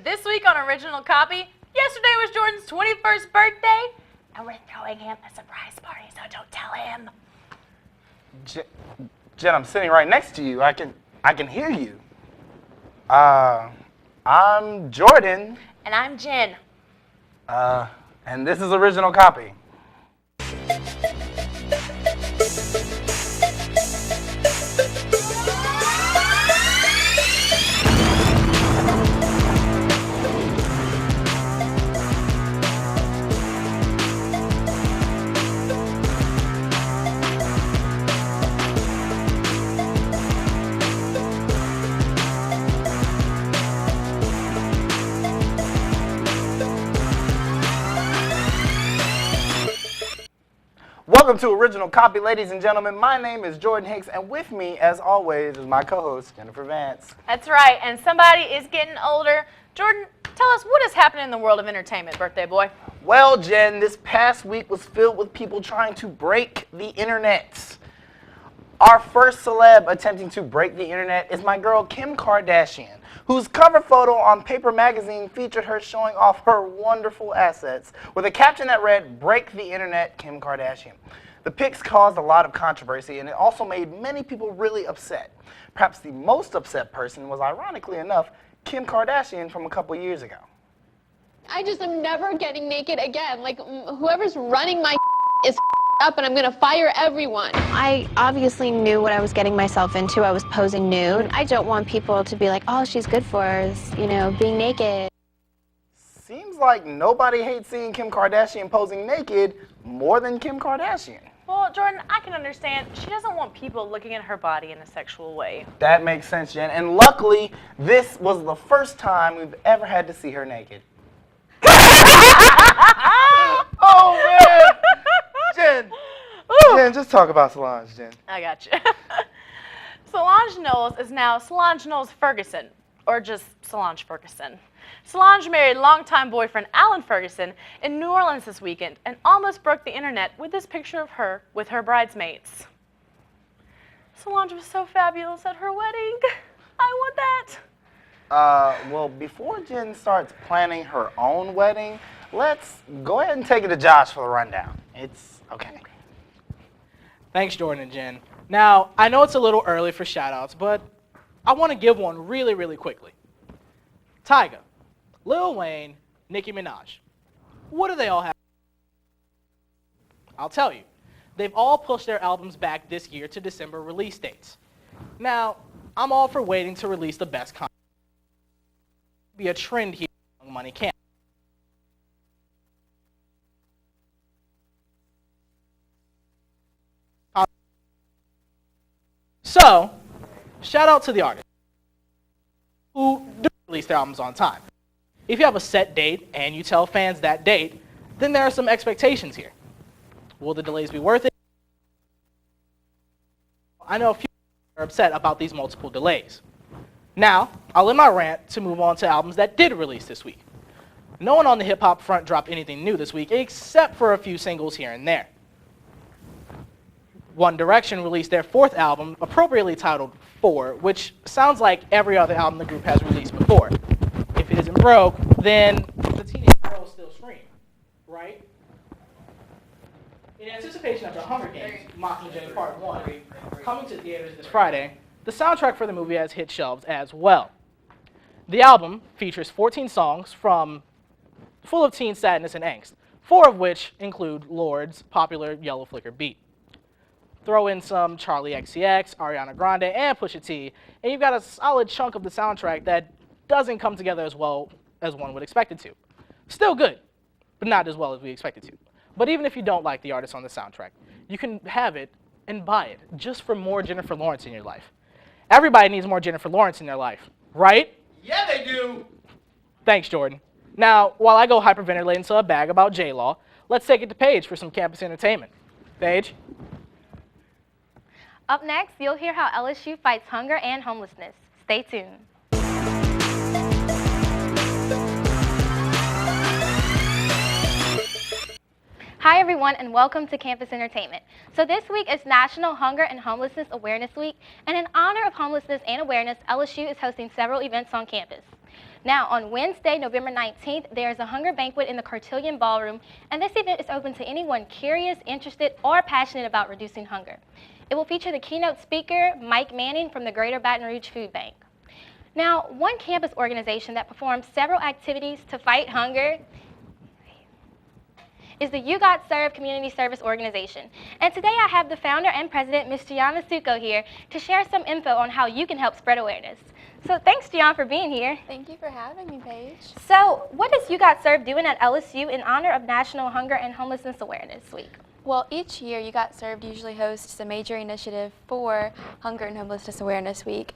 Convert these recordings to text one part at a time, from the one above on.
This week on Original Copy, yesterday was Jordan's 21st birthday, and we're throwing him a surprise party, so don't tell him. Jen, I'm sitting right next to you. I can hear you. I'm Jordan. And I'm Jen. And this is Original Copy. Welcome to Original Copy, ladies and gentlemen. My name is Jordan Hicks, and with me, as always, is my co-host, Jennifer Vance. That's right, and somebody is getting older. Jordan, tell us what is happening in the world of entertainment, birthday boy. Well, Jen, this past week was filled with people trying to break the internet. Our first celeb attempting to break the internet is my girl Kim Kardashian, whose cover photo on Paper Magazine featured her showing off her wonderful assets with a caption that read, "Break the Internet, Kim Kardashian." The pics caused a lot of controversy, and it also made many people really upset. Perhaps the most upset person was, ironically enough, Kim Kardashian from a couple years ago. I just am never getting naked again. Like, whoever's running my is up, and I'm gonna fire everyone. I obviously knew what I was getting myself into. I was posing nude. I don't want people to be like, oh, she's good for us, you know, being naked. Seems like nobody hates seeing Kim Kardashian posing naked more than Kim Kardashian. Well, Jordan, I can understand. She doesn't want people looking at her body in a sexual way. That makes sense, Jen. And luckily, this was the first time we've ever had to see her naked. Oh, man! Jen, just talk about Solange, Jen. I got you. Solange Knowles is now Solange Knowles Ferguson, or just Solange Ferguson. Solange married longtime boyfriend Alan Ferguson in New Orleans this weekend and almost broke the internet with this picture of her with her bridesmaids. Solange was so fabulous at her wedding. I want that. Well, before Jen starts planning her own wedding, let's go ahead and take it to Josh for the rundown. It's okay. Thanks, Jordan and Jen. Now, I know it's a little early for shout-outs, but I want to give one really, really quickly. Tyga, Lil Wayne, Nicki Minaj. What do they all have? I'll tell you. They've all pushed their albums back this year to December release dates. Now, I'm all for waiting to release the best content. Be a trend here among money camp. So, shout out to the artists who do release their albums on time. If you have a set date and you tell fans that date, then there are some expectations here. Will the delays be worth it? I know a few are upset about these multiple delays. Now, I'll end my rant to move on to albums that did release this week. No one on the hip-hop front dropped anything new this week except for a few singles here and there. One Direction released their fourth album, appropriately titled 4, which sounds like every other album the group has released before. If it isn't broke, then the teenage girls still scream, right? In anticipation of the Hunger Games, Mockingjay Part 1, coming to theaters this Friday, the soundtrack for the movie has hit shelves as well. The album features 14 songs full of teen sadness and angst, 4 of which include Lord's popular Yellow Flicker beat. Throw in some Charlie XCX, Ariana Grande, and Pusha T, and you've got a solid chunk of the soundtrack that doesn't come together as well as one would expect it to. Still good, but not as well as we expected to. But even if you don't like the artist on the soundtrack, you can have it and buy it just for more Jennifer Lawrence in your life. Everybody needs more Jennifer Lawrence in their life, right? Yeah, they do. Thanks, Jordan. Now, while I go hyperventilate into a bag about J-Law, let's take it to Paige for some campus entertainment. Paige? Up next, you'll hear how LSU fights hunger and homelessness. Stay tuned. Hi everyone and welcome to Campus Entertainment. So this week is National Hunger and Homelessness Awareness Week, and in honor of homelessness and awareness, LSU is hosting several events on campus. Now, on Wednesday, November 19th, there is a hunger banquet in the Cartillion Ballroom, and this event is open to anyone curious, interested, or passionate about reducing hunger. It will feature the keynote speaker, Mike Manning from the Greater Baton Rouge Food Bank. Now, one campus organization that performs several activities to fight hunger is the You Got Served Community Service Organization. And today I have the founder and president, Ms. Gianna Succo, here to share some info on how you can help spread awareness. So thanks, Gian, for being here. Thank you for having me, Paige. So what is You Got Served doing at LSU in honor of National Hunger and Homelessness Awareness Week? Well, each year You Got Served usually hosts a major initiative for Hunger and Homelessness Awareness Week.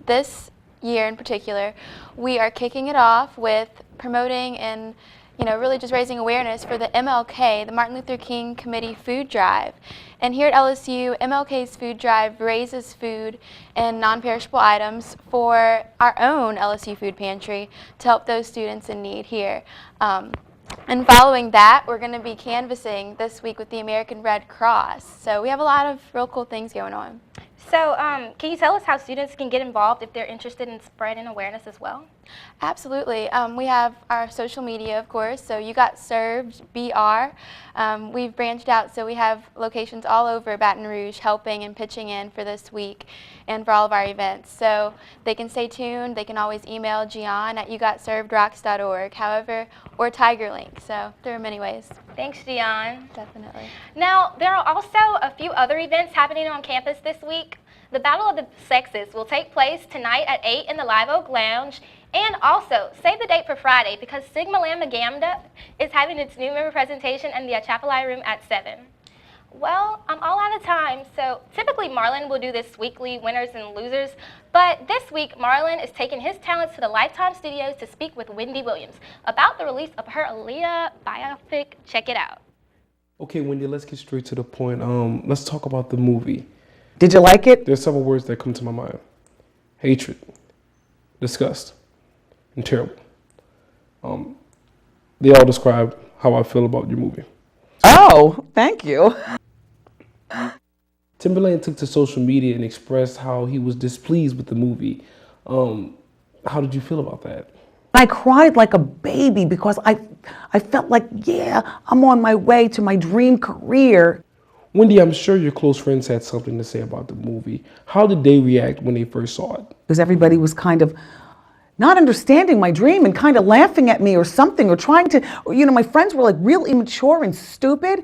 This year in particular, we are kicking it off with promoting and really just raising awareness for the MLK, the Martin Luther King Committee Food Drive. And here at LSU, MLK's Food Drive raises food and non-perishable items for our own LSU food pantry to help those students in need here. And following that, we're going to be canvassing this week with the American Red Cross. So we have a lot of real cool things going on. So can you tell us how students can get involved if they're interested in spreading awareness as well? Absolutely. We have our social media, of course, so You Got Served, BR. We've branched out, so we have locations all over Baton Rouge helping and pitching in for this week and for all of our events. So they can stay tuned. They can always email Gian at yougotservedrocks.org, however, or TigerLink. So there are many ways. Thanks, Gian. Definitely. Now, there are also a few other events happening on campus this week. The Battle of the Sexes will take place tonight at 8 in the Live Oak Lounge. And also, save the date for Friday because Sigma Lambda Gamma is having its new member presentation in the Atchafalaya room at 7. Well, I'm all out of time, so typically Marlon will do this weekly winners and losers, but this week Marlon is taking his talents to the Lifetime Studios to speak with Wendy Williams about the release of her Aaliyah biopic. Check it out. Okay, Wendy, let's get straight to the point. Let's talk about the movie. Did you like it? There's several words that come to my mind. Hatred, disgust, and terrible. They all describe how I feel about your movie. Oh, thank you. Timberlake took to social media and expressed how he was displeased with the movie. How did you feel about that? I cried like a baby because I felt like, yeah, I'm on my way to my dream career. Wendy, I'm sure your close friends had something to say about the movie. How did they react when they first saw it? Because everybody was kind of not understanding my dream and kind of laughing at me or something or trying to, my friends were like real immature and stupid.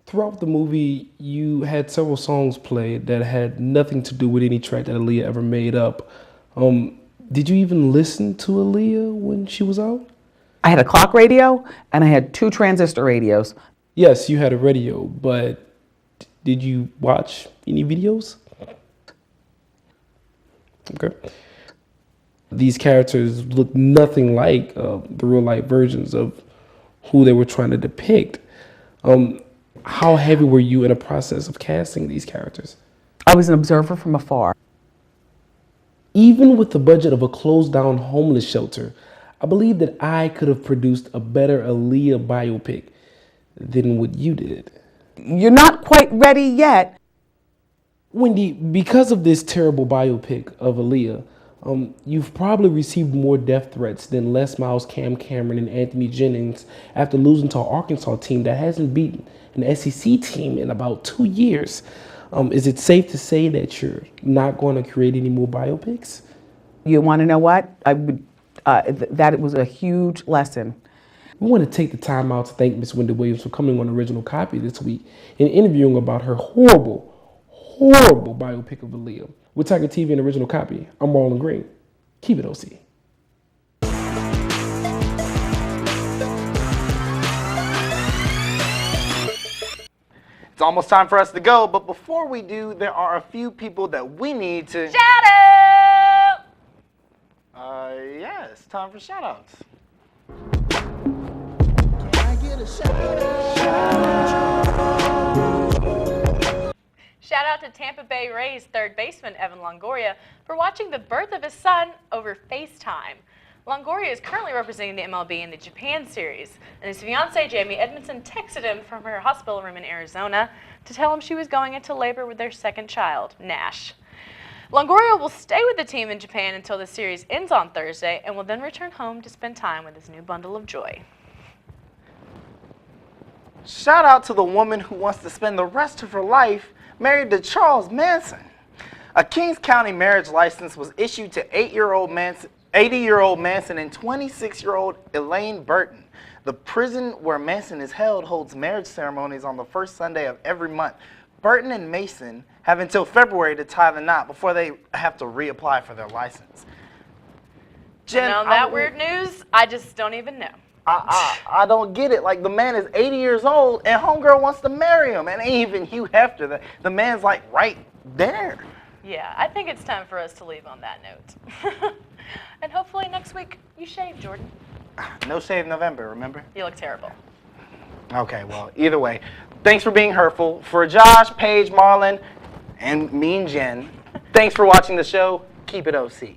Throughout the movie, you had several songs played that had nothing to do with any track that Aaliyah ever made up. Did you even listen to Aaliyah when she was out? I had a clock radio and I had 2 transistor radios. Yes, you had a radio, but did you watch any videos? Okay. These characters look nothing like the real-life versions of who they were trying to depict. How heavy were you in the process of casting these characters? I was an observer from afar. Even with the budget of a closed-down homeless shelter, I believe that I could have produced a better Aaliyah biopic than what you did. You're not quite ready yet. Wendy, because of this terrible biopic of Aaliyah, you've probably received more death threats than Les Miles, Cam Cameron, and Anthony Jennings after losing to an Arkansas team that hasn't beaten an SEC team in about 2 years. Is it safe to say that you're not going to create any more biopics? You want to know what? That was a huge lesson. We want to take the time out to thank Miss Wendy Williams for coming on Original Copy this week and interviewing about her horrible biopic of Aaliyah. With Tiger TV and Original Copy, I'm Marlon Green. Keep it OC. It's almost time for us to go, but before we do, there are a few people that we need to... Shout out! Yeah, it's time for shout-outs. Shout out to Tampa Bay Rays third baseman Evan Longoria for watching the birth of his son over FaceTime. Longoria is currently representing the MLB in the Japan series, and his fiancée Jamie Edmondson texted him from her hospital room in Arizona to tell him she was going into labor with their second child, Nash. Longoria will stay with the team in Japan until the series ends on Thursday and will then return home to spend time with his new bundle of joy. Shout out to the woman who wants to spend the rest of her life married to Charles Manson. A Kings County marriage license was issued to 80-year-old Manson and 26-year-old Elaine Burton. The prison where Manson is held holds marriage ceremonies on the first Sunday of every month. Burton and Mason have until February to tie the knot before they have to reapply for their license. Jen, Now that weird news, I just don't even know. I don't get it. Like, the man is 80 years old and homegirl wants to marry him, and ain't even Hugh Hefner. The man's like right there. Yeah, I think it's time for us to leave on that note. And hopefully next week you shave, Jordan. No shave November, remember? You look terrible. Okay, well, either way, thanks for being hurtful. For Josh, Paige, Marlon, and me and Jen, thanks for watching the show. Keep it OC.